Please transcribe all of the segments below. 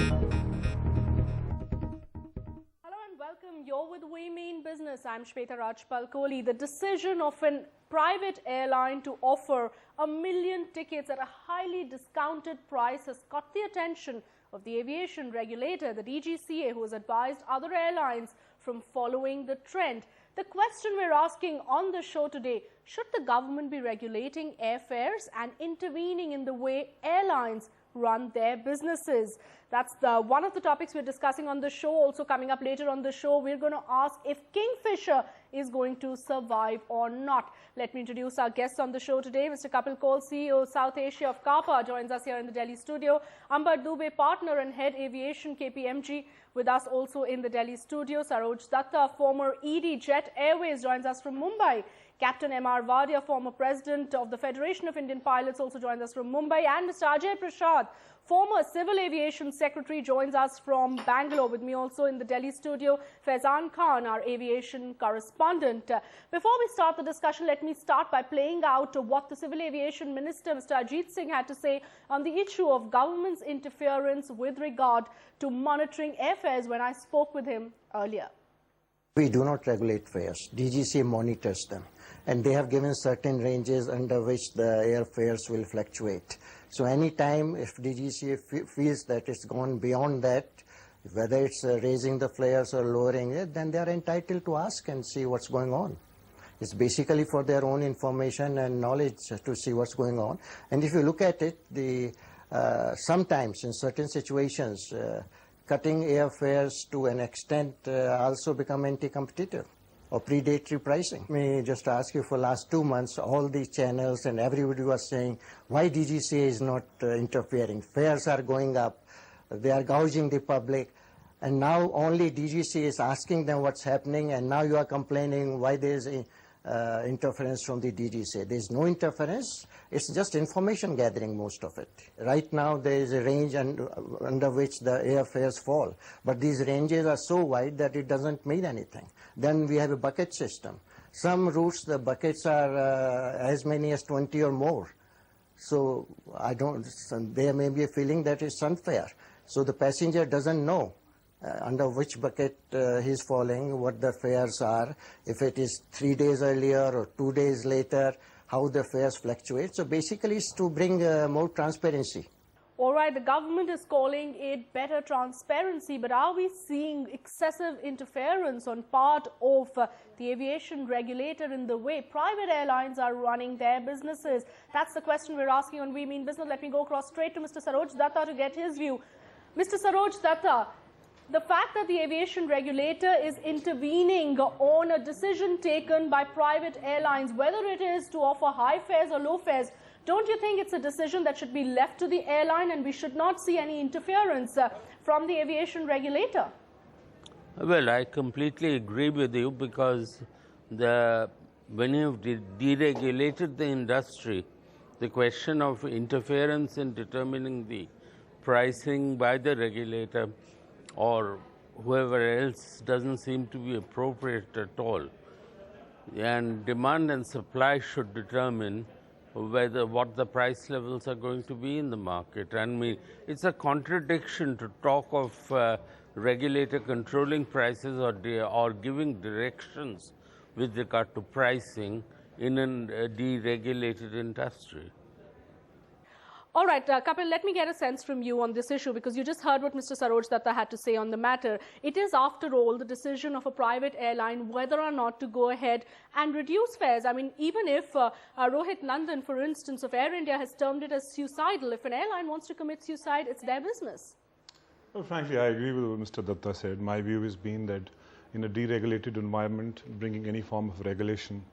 Welcome. You're with We Mean Business. I'm Kapil Kaul. The decision of a private airline to offer 1 million tickets at a highly discounted price has caught the attention of the aviation regulator, the DGCA, who has advised other airlines from following the trend. The question we're asking on the show today: should the government be regulating airfares and intervening in the way airlines run their businesses? That's one of the topics we're discussing on the show. Also coming up later on the show, we're going to ask if Kingfisher is going to survive or not. Let me introduce our guests on the show today. Mr. Kapil Kaul, CEO South Asia of CAPA, joins us here in the Delhi studio. Dubey, partner and head aviation, KPMG, with us also in the Delhi studio. Saroj Datta, former ED Jet Airways, joins us from Mumbai. Captain M.R. Wadia, former president of the Federation of Indian Pilots, also joins us from Mumbai. And Mr. Ajay Prasad, former Civil Aviation Secretary, joins us from Bangalore. With me also in the Delhi studio, Faizan Khan, our aviation correspondent. Before we start the discussion, let me start by playing out what the Civil Aviation Minister, Mr. Ajit Singh, had to say on the issue of government's interference with regard to monitoring airfares when I spoke with him earlier. We do not regulate fares. DGCA monitors them, and they have given certain ranges under which the airfares will fluctuate. So anytime if DGCA feels that it's gone beyond that, whether it's raising the fares or lowering it, then they are entitled to ask and see what's going on. It's basically for their own information and knowledge to see what's going on. And if you look at it, sometimes in certain situations, cutting airfares to an extent also become anti-competitive or predatory pricing. Let me just ask you, for last 2 months, all these channels and everybody was saying, why DGCA is not interfering? Fares are going up, they are gouging the public, and now only DGCA is asking them what's happening, and now you are complaining why there is interference from the DGCA. There is no interference. It's just information gathering, most of it. Right now, there is a range under which the airfares fall. But these ranges are so wide that it doesn't mean anything. Then we have a bucket system. Some routes, the buckets are as many as 20 or more. So there may be a feeling that it's unfair. So the passenger doesn't know under which bucket he's falling, what the fares are, if it is 3 days earlier or 2 days later, how the fares fluctuate. So basically it's to bring more transparency. All right, the government is calling it better transparency, but are we seeing excessive interference on part of the aviation regulator in the way private airlines are running their businesses? That's the question we're asking on We Mean Business. Let me go across straight to Mr. Saroj Datta to get his view. Mr. Saroj Datta, the fact that the aviation regulator is intervening on a decision taken by private airlines, whether it is to offer high fares or low fares, don't you think it's a decision that should be left to the airline and we should not see any interference from the aviation regulator? Well, I completely agree with you, because when you've deregulated the industry, the question of interference in determining the pricing by the regulator or whoever else doesn't seem to be appropriate at all. And demand and supply should determine what the price levels are going to be in the market. I mean, it's a contradiction to talk of regulator controlling prices or giving directions with regard to pricing in a deregulated industry. All right, Kapil, let me get a sense from you on this issue, because you just heard what Mr. Saroj Datta had to say on the matter. It is, after all, the decision of a private airline whether or not to go ahead and reduce fares. I mean, even if Rohit Nandan, for instance, of Air India has termed it as suicidal, if an airline wants to commit suicide, it's their business. Well, frankly, I agree with what Mr. Datta said. My view has been that in a deregulated environment, bringing any form of regulation,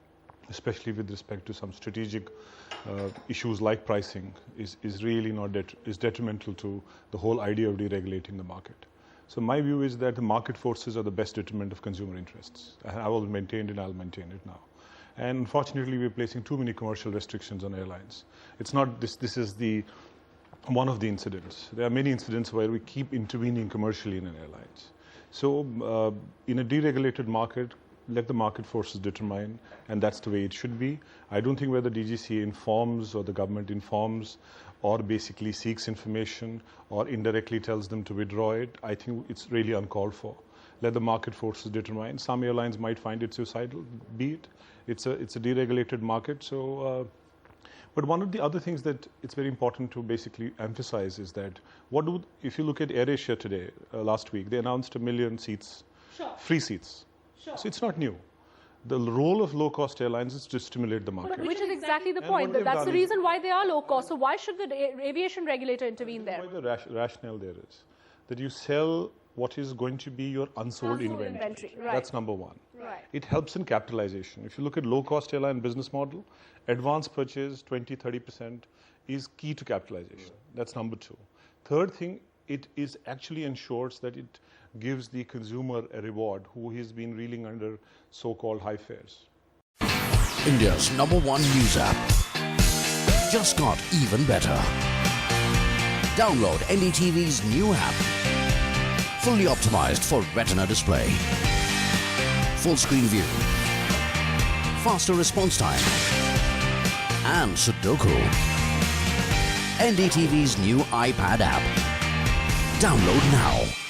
especially with respect to some strategic issues like pricing, is really not is detrimental to the whole idea of deregulating the market. So my view is that the market forces are the best detriment of consumer interests. I will maintain it, I'll maintain it now. And unfortunately, we're placing too many commercial restrictions on airlines. It's not this is one of the incidents. There are many incidents where we keep intervening commercially in an airlines. So in a deregulated market, let the market forces determine, and that's the way it should be. I don't think whether DGCA informs or the government informs or basically seeks information or indirectly tells them to withdraw it, I think it's really uncalled for. Let the market forces determine. Some airlines might find it suicidal, be it. It's a deregulated market. So, but one of the other things that it's very important to basically emphasize is that if you look at AirAsia today, last week, they announced 1 million seats, free seats. So it's not new. The role of low-cost airlines is to stimulate the market. Which is exactly the point. That's the reason why they are low cost. So why should the aviation regulator intervene there? Why the rationale there is that you sell what is going to be your unsold inventory. Right. That's number one. Right. It helps in capitalization. If you look at low-cost airline business model, advance purchase 20-30% is key to capitalization. That's number two. Third thing, it is actually ensures that it gives the consumer a reward who has been reeling under so-called high fares. India's #1 news app just got even better. Download NDTV's new app. Fully optimized for retina display. Full screen view. Faster response time. And Sudoku. NDTV's new iPad app. Download now.